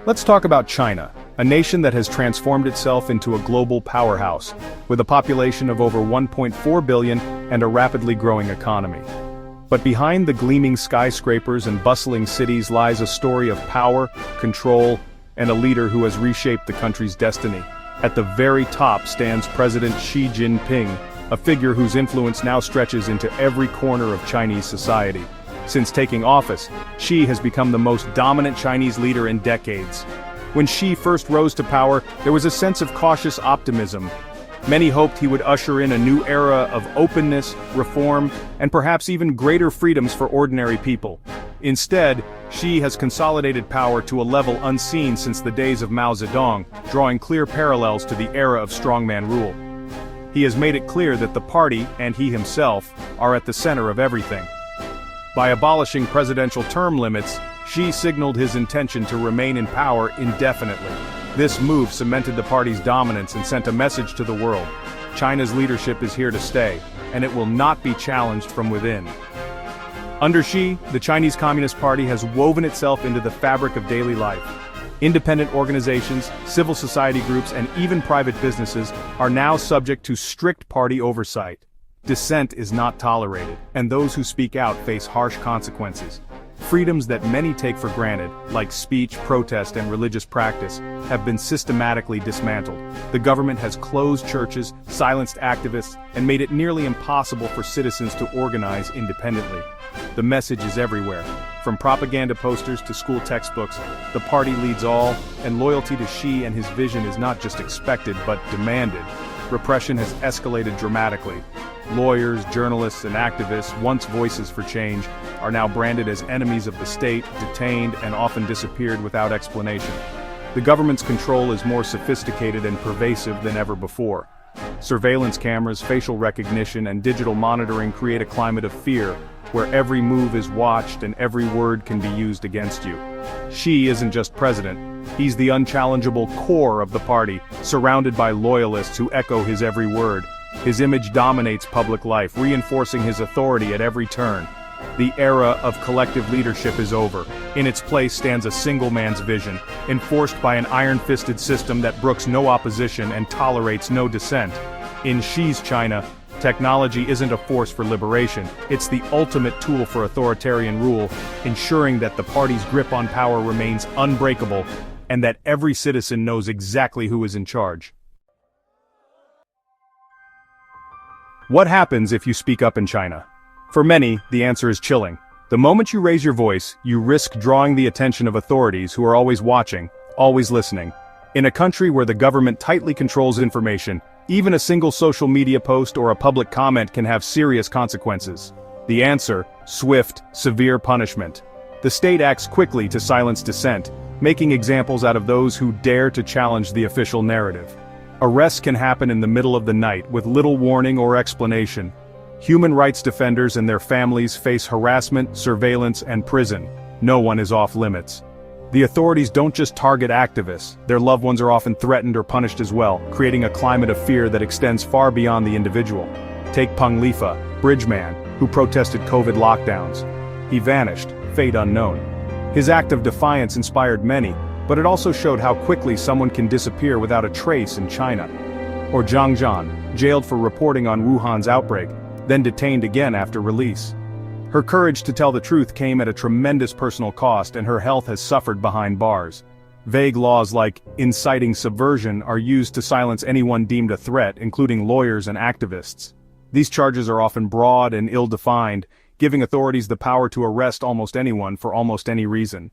Let's talk about China, a nation that has transformed itself into a global powerhouse, with a population of over 1.4 billion and a rapidly growing economy. But behind the gleaming skyscrapers and bustling cities lies a story of power, control, and a leader who has reshaped the country's destiny. At the very top stands President Xi Jinping, a figure whose influence now stretches into every corner of Chinese society. Since taking office, Xi has become the most dominant Chinese leader in decades. When Xi first rose to power, there was a sense of cautious optimism. Many hoped he would usher in a new era of openness, reform, and perhaps even greater freedoms for ordinary people. Instead, Xi has consolidated power to a level unseen since the days of Mao Zedong, drawing clear parallels to the era of strongman rule. He has made it clear that the party, and he himself, are at the center of everything. By abolishing presidential term limits, Xi signaled his intention to remain in power indefinitely. This move cemented the party's dominance and sent a message to the world. China's leadership is here to stay, and it will not be challenged from within. Under Xi, the Chinese Communist Party has woven itself into the fabric of daily life. Independent organizations, civil society groups, and even private businesses are now subject to strict party oversight. Dissent is not tolerated, and those who speak out face harsh consequences. Freedoms that many take for granted, like speech, protest, and religious practice, have been systematically dismantled. The government has closed churches, silenced activists, and made it nearly impossible for citizens to organize independently. The message is everywhere. From propaganda posters to school textbooks, the party leads all, and loyalty to Xi and his vision is not just expected but demanded. Repression has escalated dramatically. Lawyers, journalists, and activists, once voices for change, are now branded as enemies of the state, detained, and often disappeared without explanation. The government's control is more sophisticated and pervasive than ever before. Surveillance cameras, facial recognition, and digital monitoring create a climate of fear, where every move is watched and every word can be used against you. Xi isn't just president, he's the unchallengeable core of the party, surrounded by loyalists who echo his every word. His image dominates public life, reinforcing his authority at every turn. The era of collective leadership is over. In its place stands a single man's vision, enforced by an iron-fisted system that brooks no opposition and tolerates no dissent. In Xi's China, technology isn't a force for liberation, it's the ultimate tool for authoritarian rule, ensuring that the party's grip on power remains unbreakable, and that every citizen knows exactly who is in charge. What happens if you speak up in China? For many, the answer is chilling. The moment you raise your voice, you risk drawing the attention of authorities who are always watching, always listening. In a country where the government tightly controls information, even a single social media post or a public comment can have serious consequences. The answer: swift, severe punishment. The state acts quickly to silence dissent, making examples out of those who dare to challenge the official narrative. Arrests can happen in the middle of the night with little warning or explanation. Human rights defenders and their families face harassment, surveillance, and prison. No one is off limits. The authorities don't just target activists, their loved ones are often threatened or punished as well, creating a climate of fear that extends far beyond the individual. Take Peng Lifa, bridgeman, who protested COVID lockdowns. He vanished, fate unknown. His act of defiance inspired many, but it also showed how quickly someone can disappear without a trace in China. Or Zhang Zhan, jailed for reporting on Wuhan's outbreak, then detained again after release. Her courage to tell the truth came at a tremendous personal cost, and her health has suffered behind bars. Vague laws like inciting subversion are used to silence anyone deemed a threat, including lawyers and activists. These charges are often broad and ill-defined, giving authorities the power to arrest almost anyone for almost any reason.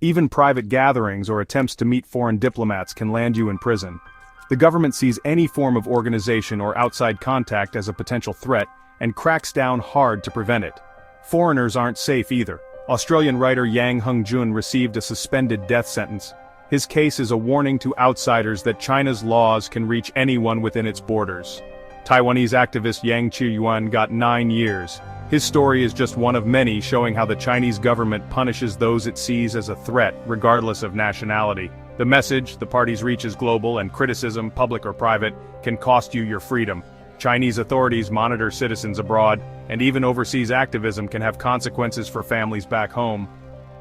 Even private gatherings or attempts to meet foreign diplomats can land you in prison. The government sees any form of organization or outside contact as a potential threat and cracks down hard to prevent it. Foreigners aren't safe either. Australian writer Yang Hengjun received a suspended death sentence. His case is a warning to outsiders that China's laws can reach anyone within its borders. Taiwanese activist Yang Qiyuan got 9 years. His story is just one of many showing how the Chinese government punishes those it sees as a threat, regardless of nationality. The message, the party's reach is global, and criticism, public or private, can cost you your freedom. Chinese authorities monitor citizens abroad, and even overseas activism can have consequences for families back home.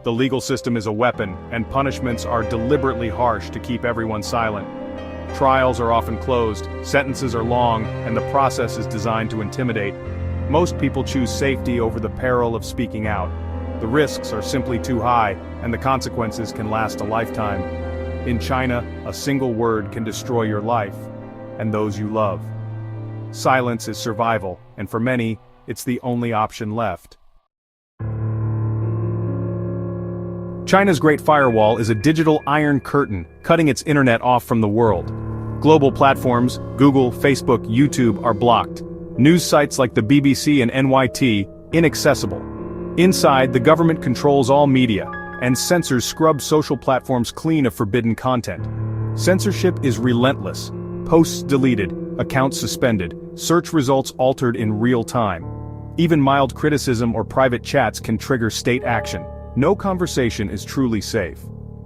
The legal system is a weapon, and punishments are deliberately harsh to keep everyone silent. Trials are often closed, sentences are long, and the process is designed to intimidate. Most people choose safety over the peril of speaking out. The risks are simply too high, and the consequences can last a lifetime. In China, a single word can destroy your life, and those you love. Silence is survival, and for many, it's the only option left. China's Great Firewall is a digital iron curtain, cutting its internet off from the world. Global platforms, Google, Facebook, YouTube, are blocked. News sites like the BBC and NYT, inaccessible. Inside, the government controls all media, and censors scrub social platforms clean of forbidden content. Censorship is relentless. Posts deleted, accounts suspended, search results altered in real time. Even mild criticism or private chats can trigger state action. No conversation is truly safe.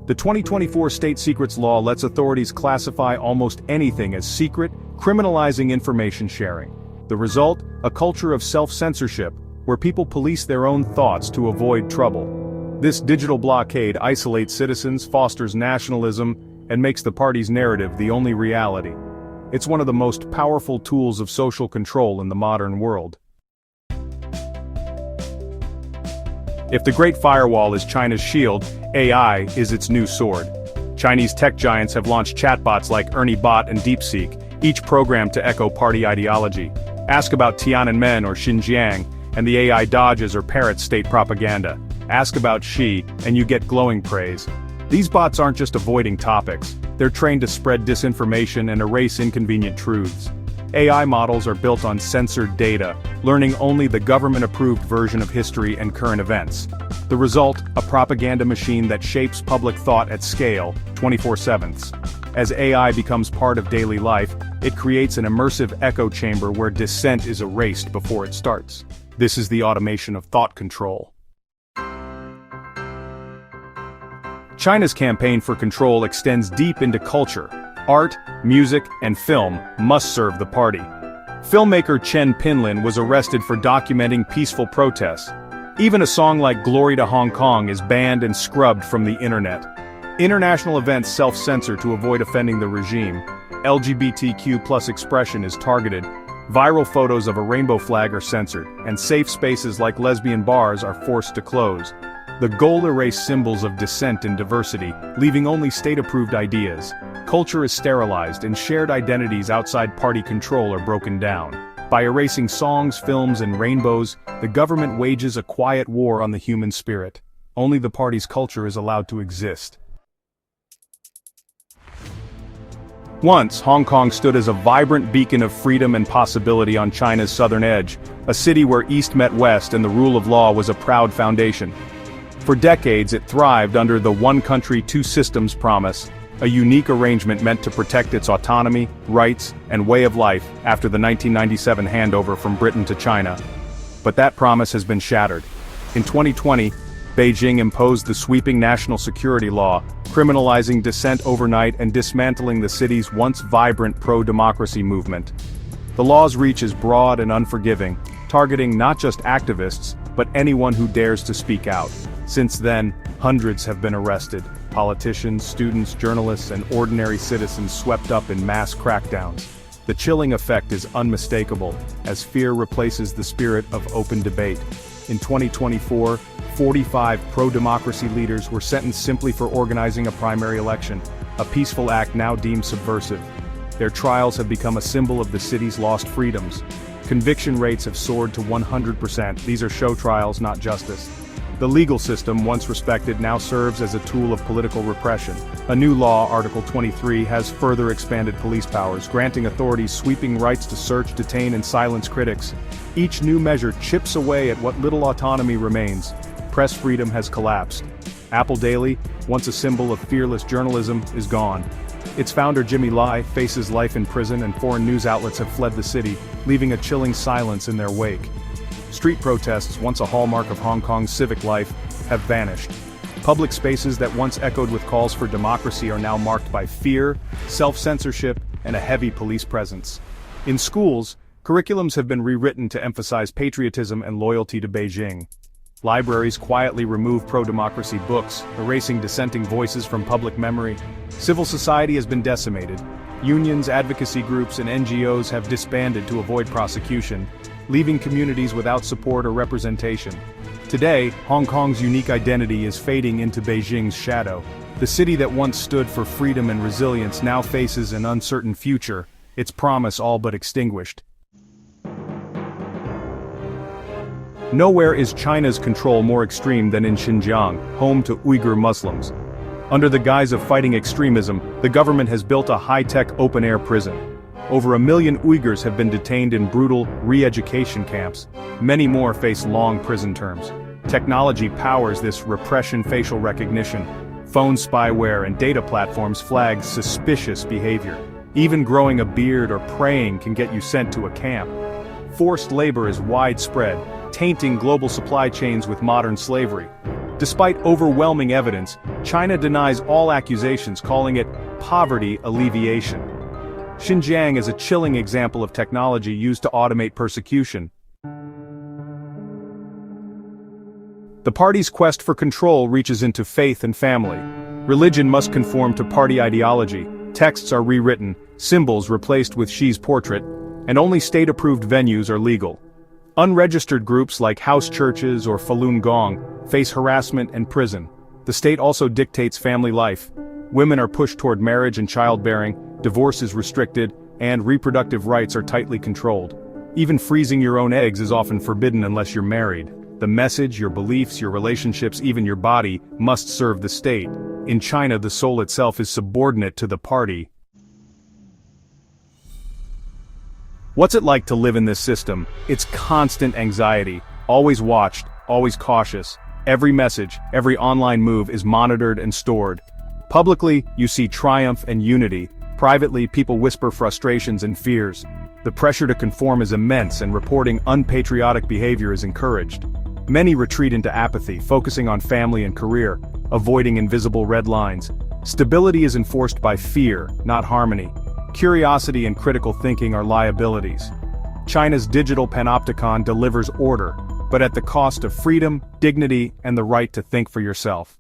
The 2024 State Secrets Law lets authorities classify almost anything as secret, criminalizing information sharing. The result? A culture of self-censorship, where people police their own thoughts to avoid trouble. This digital blockade isolates citizens, fosters nationalism, and makes the party's narrative the only reality. It's one of the most powerful tools of social control in the modern world. If the Great Firewall is China's shield, AI is its new sword. Chinese tech giants have launched chatbots like Ernie Bot and DeepSeek, each programmed to echo party ideology. Ask about Tiananmen or Xinjiang, and the AI dodges or parrots state propaganda. Ask about Xi, and you get glowing praise. These bots aren't just avoiding topics, they're trained to spread disinformation and erase inconvenient truths. AI models are built on censored data, learning only the government-approved version of history and current events. The result, a propaganda machine that shapes public thought at scale, 24/7. As AI becomes part of daily life, it creates an immersive echo chamber where dissent is erased before it starts. This is the automation of thought control. China's campaign for control extends deep into culture. Art, music, and film must serve the party. Filmmaker Chen Pinlin was arrested for documenting peaceful protests. Even a song like Glory to Hong Kong is banned and scrubbed from the internet. International events self-censor to avoid offending the regime. LGBTQ+ expression is targeted. Viral photos of a rainbow flag are censored, and safe spaces like lesbian bars are forced to close. The goal erased symbols of dissent and diversity, leaving only state-approved ideas. Culture is sterilized, and shared identities outside party control are broken down. By erasing songs, films, and rainbows, the government wages a quiet war on the human spirit. Only the party's culture is allowed to exist. Once, Hong Kong stood as a vibrant beacon of freedom and possibility on China's southern edge, a city where East met West and the rule of law was a proud foundation. For decades, it thrived under the one country, two systems promise, a unique arrangement meant to protect its autonomy, rights, and way of life after the 1997 handover from Britain to China. But that promise has been shattered. In 2020, Beijing imposed the sweeping national security law, criminalizing dissent overnight and dismantling the city's once vibrant pro-democracy movement. The law's reach is broad and unforgiving, targeting not just activists, but anyone who dares to speak out. Since then, hundreds have been arrested. Politicians, students, journalists, and ordinary citizens swept up in mass crackdowns. The chilling effect is unmistakable, as fear replaces the spirit of open debate. In 2024, 45 pro-democracy leaders were sentenced simply for organizing a primary election, a peaceful act now deemed subversive. Their trials have become a symbol of the city's lost freedoms. Conviction rates have soared to 100%. These are show trials, not justice. The legal system, once respected, now serves as a tool of political repression. A new law, Article 23, has further expanded police powers, granting authorities sweeping rights to search, detain, and silence critics. Each new measure chips away at what little autonomy remains. Press freedom has collapsed. Apple Daily, once a symbol of fearless journalism, is gone. Its founder Jimmy Lai faces life in prison, and foreign news outlets have fled the city, leaving a chilling silence in their wake. Street protests, once a hallmark of Hong Kong's civic life, have vanished. Public spaces that once echoed with calls for democracy are now marked by fear, self-censorship, and a heavy police presence. In schools, curriculums have been rewritten to emphasize patriotism and loyalty to Beijing. Libraries quietly remove pro-democracy books, erasing dissenting voices from public memory. Civil society has been decimated. Unions, advocacy groups, and NGOs have disbanded to avoid prosecution, leaving communities without support or representation. Today, Hong Kong's unique identity is fading into Beijing's shadow. The city that once stood for freedom and resilience now faces an uncertain future, its promise all but extinguished. Nowhere is China's control more extreme than in Xinjiang, home to Uyghur Muslims. Under the guise of fighting extremism, the government has built a high-tech open-air prison. Over 1 million Uyghurs have been detained in brutal re-education camps. Many more face long prison terms. Technology powers this repression. Facial recognition, phone spyware, and data platforms flag suspicious behavior. Even growing a beard or praying can get you sent to a camp. Forced labor is widespread, tainting global supply chains with modern slavery. Despite overwhelming evidence, China denies all accusations, calling it poverty alleviation. Xinjiang is a chilling example of technology used to automate persecution. The party's quest for control reaches into faith and family. Religion must conform to party ideology, texts are rewritten, symbols replaced with Xi's portrait, and only state-approved venues are legal. Unregistered groups like house churches or Falun Gong face harassment and prison. The state also dictates family life. Women are pushed toward marriage and childbearing, divorce is restricted, and reproductive rights are tightly controlled. Even freezing your own eggs is often forbidden unless you're married. The message, your beliefs, your relationships, even your body, must serve the state. In China, the soul itself is subordinate to the party. What's it like to live in this system? It's constant anxiety, always watched, always cautious. Every message, every online move is monitored and stored. Publicly, you see triumph and unity. Privately, people whisper frustrations and fears. The pressure to conform is immense, and reporting unpatriotic behavior is encouraged. Many retreat into apathy, focusing on family and career, avoiding invisible red lines. Stability is enforced by fear, not harmony. Curiosity and critical thinking are liabilities. China's digital panopticon delivers order, but at the cost of freedom, dignity, and the right to think for yourself.